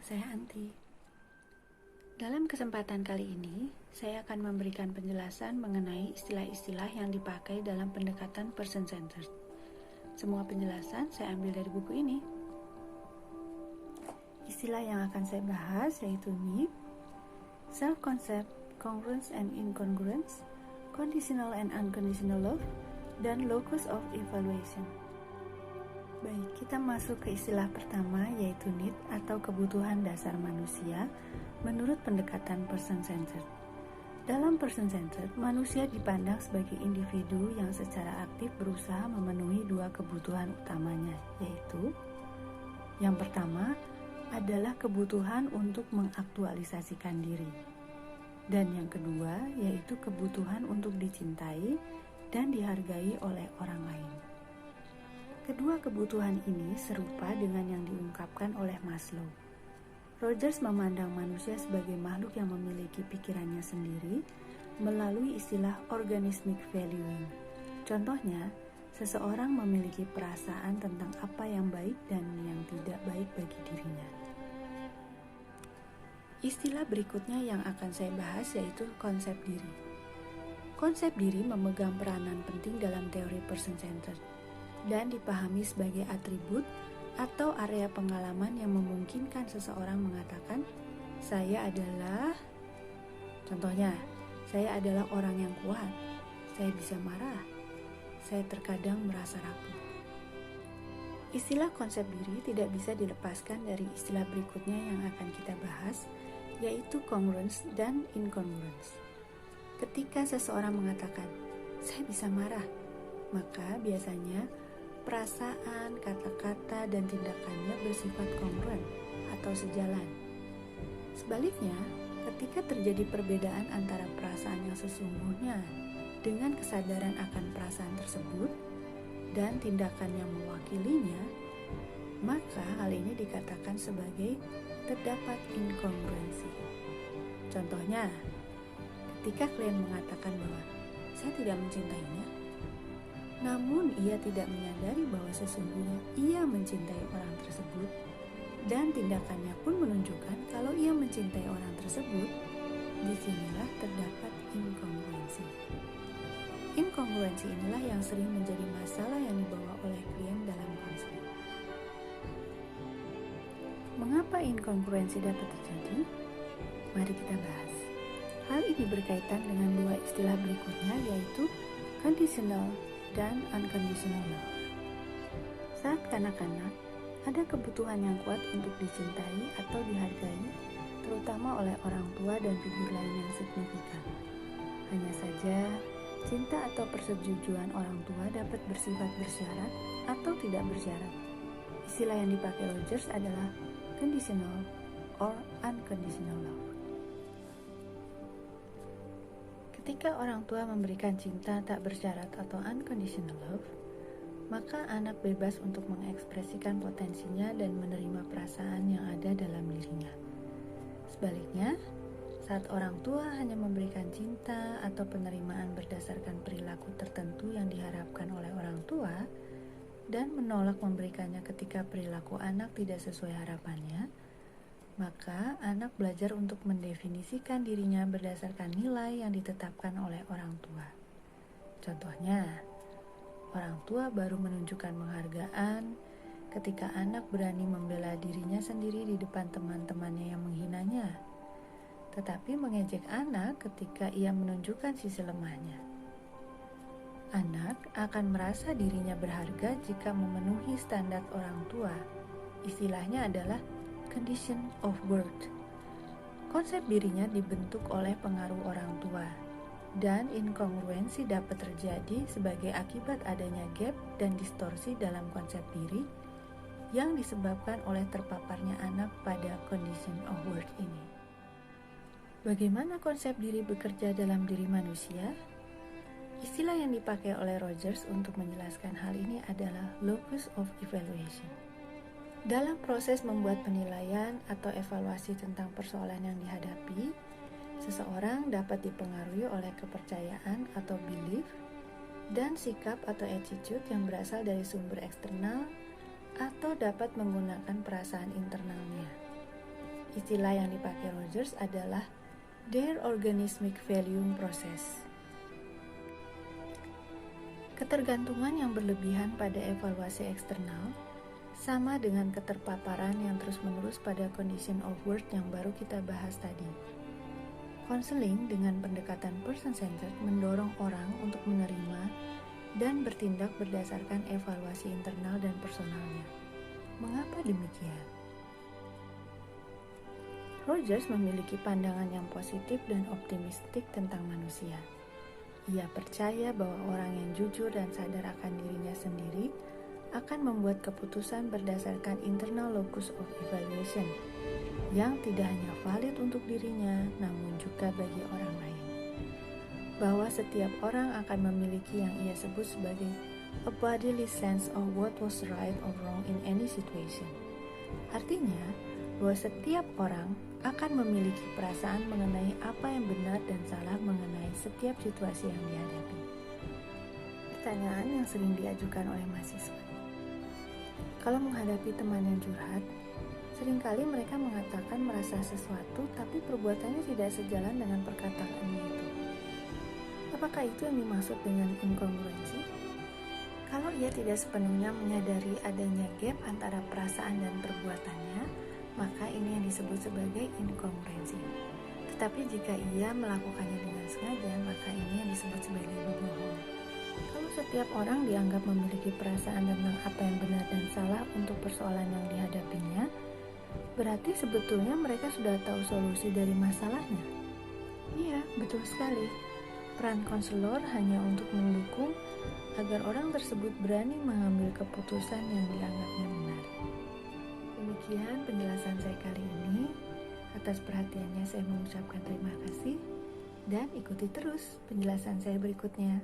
saya Anti. Dalam kesempatan kali ini, saya akan memberikan penjelasan mengenai istilah-istilah yang dipakai dalam pendekatan person-centered. Semua penjelasan saya ambil dari buku ini. Istilah yang akan saya bahas yaitu need, self-concept, congruence and incongruence, conditional and unconditional love, dan locus of evaluation. Baik, kita masuk ke istilah pertama yaitu need atau kebutuhan dasar manusia menurut pendekatan person-centered. Dalam person-centered, manusia dipandang sebagai individu yang secara aktif berusaha memenuhi dua kebutuhan utamanya, yaitu yang pertama adalah kebutuhan untuk mengaktualisasikan diri, dan yang kedua yaitu kebutuhan untuk dicintai dan dihargai oleh orang lain. Kedua kebutuhan ini serupa dengan yang diungkapkan oleh Maslow. Rogers memandang manusia sebagai makhluk yang memiliki pikirannya sendiri melalui istilah organismic valuing. Contohnya, seseorang memiliki perasaan tentang apa yang baik dan yang tidak baik bagi dirinya. Istilah berikutnya yang akan saya bahas yaitu konsep diri. Konsep diri memegang peranan penting dalam teori person-centered dan dipahami sebagai atribut atau area pengalaman yang memungkinkan seseorang mengatakan, saya adalah, contohnya, saya adalah orang yang kuat, saya bisa marah, saya terkadang merasa rapuh. Istilah konsep diri tidak bisa dilepaskan dari istilah berikutnya yang akan kita bahas, yaitu congruence dan incongruence. Ketika seseorang mengatakan, saya bisa marah, maka biasanya perasaan, kata-kata, dan tindakannya bersifat kongruen atau sejalan. Sebaliknya, ketika terjadi perbedaan antara perasaan yang sesungguhnya dengan kesadaran akan perasaan tersebut dan tindakan yang mewakilinya, maka hal ini dikatakan sebagai terdapat inkongruensi. Contohnya, ketika klien mengatakan bahwa saya tidak mencintainya, namun ia tidak menyadari bahwa sesungguhnya ia mencintai orang tersebut dan tindakannya pun menunjukkan kalau ia mencintai orang tersebut, disinilah terdapat inkongruensi. Inkongruensi inilah yang sering menjadi masalah yang dibawa oleh klien dalam konseling. Mengapa inkongruensi dapat terjadi? Mari kita bahas. Hal ini berkaitan dengan dua istilah berikutnya yaitu conditional dan unconditional love. Saat kanak-kanak, ada kebutuhan yang kuat untuk dicintai atau dihargai, terutama oleh orang tua dan figur lain yang signifikan. Hanya saja, cinta atau persetujuan orang tua dapat bersifat bersyarat atau tidak bersyarat. Istilah yang dipakai Rogers adalah conditional or unconditional love. Ketika orang tua memberikan cinta tak bersyarat atau unconditional love, maka anak bebas untuk mengekspresikan potensinya dan menerima perasaan yang ada dalam dirinya. Sebaliknya, saat orang tua hanya memberikan cinta atau penerimaan berdasarkan perilaku tertentu yang diharapkan oleh orang tua dan menolak memberikannya ketika perilaku anak tidak sesuai harapannya, maka anak belajar untuk mendefinisikan dirinya berdasarkan nilai yang ditetapkan oleh orang tua. Contohnya, orang tua baru menunjukkan penghargaan ketika anak berani membela dirinya sendiri di depan teman-temannya yang menghinanya, tetapi mengejek anak ketika ia menunjukkan sisi lemahnya. Anak akan merasa dirinya berharga jika memenuhi standar orang tua. Istilahnya adalah condition of worth. Konsep dirinya dibentuk oleh pengaruh orang tua, dan inkongruensi dapat terjadi sebagai akibat adanya gap dan distorsi dalam konsep diri yang disebabkan oleh terpaparnya anak pada condition of worth ini. Bagaimana konsep diri bekerja dalam diri manusia? Istilah yang dipakai oleh Rogers untuk menjelaskan hal ini adalah locus of evaluation. Dalam proses membuat penilaian atau evaluasi tentang persoalan yang dihadapi, seseorang dapat dipengaruhi oleh kepercayaan atau belief dan sikap atau attitude yang berasal dari sumber eksternal atau dapat menggunakan perasaan internalnya. Istilah yang dipakai Rogers adalah their organismic valuing process. Ketergantungan yang berlebihan pada evaluasi eksternal sama dengan keterpaparan yang terus-menerus pada condition of worth yang baru kita bahas tadi. Konseling dengan pendekatan person-centered mendorong orang untuk menerima dan bertindak berdasarkan evaluasi internal dan personalnya. Mengapa demikian? Rogers memiliki pandangan yang positif dan optimistik tentang manusia. Ia percaya bahwa orang yang jujur dan sadar akan dirinya sendiri akan membuat keputusan berdasarkan internal locus of evaluation yang tidak hanya valid untuk dirinya, namun juga bagi orang lain. Bahwa setiap orang akan memiliki yang ia sebut sebagai a bodily sense of what was right or wrong in any situation. Artinya, bahwa setiap orang akan memiliki perasaan mengenai apa yang benar dan salah mengenai setiap situasi yang dihadapi. Pertanyaan yang sering diajukan oleh mahasiswa. Kalau menghadapi teman yang curhat, seringkali mereka mengatakan merasa sesuatu tapi perbuatannya tidak sejalan dengan perkataannya itu. Apakah itu yang dimaksud dengan inkongruensi? Kalau ia tidak sepenuhnya menyadari adanya gap antara perasaan dan perbuatannya, maka ini yang disebut sebagai inkongruensi. Tetapi jika ia melakukannya dengan sengaja, maka ini yang disebut sebagai berbohong. Kalau setiap orang dianggap memiliki perasaan tentang apa yang benar dan salah untuk persoalan yang dihadapinya, berarti sebetulnya mereka sudah tahu solusi dari masalahnya. Iya, betul sekali. Peran konselor hanya untuk mendukung agar orang tersebut berani mengambil keputusan yang dianggapnya benar. Demikian penjelasan saya kali ini. Atas perhatiannya saya mengucapkan terima kasih dan ikuti terus penjelasan saya berikutnya.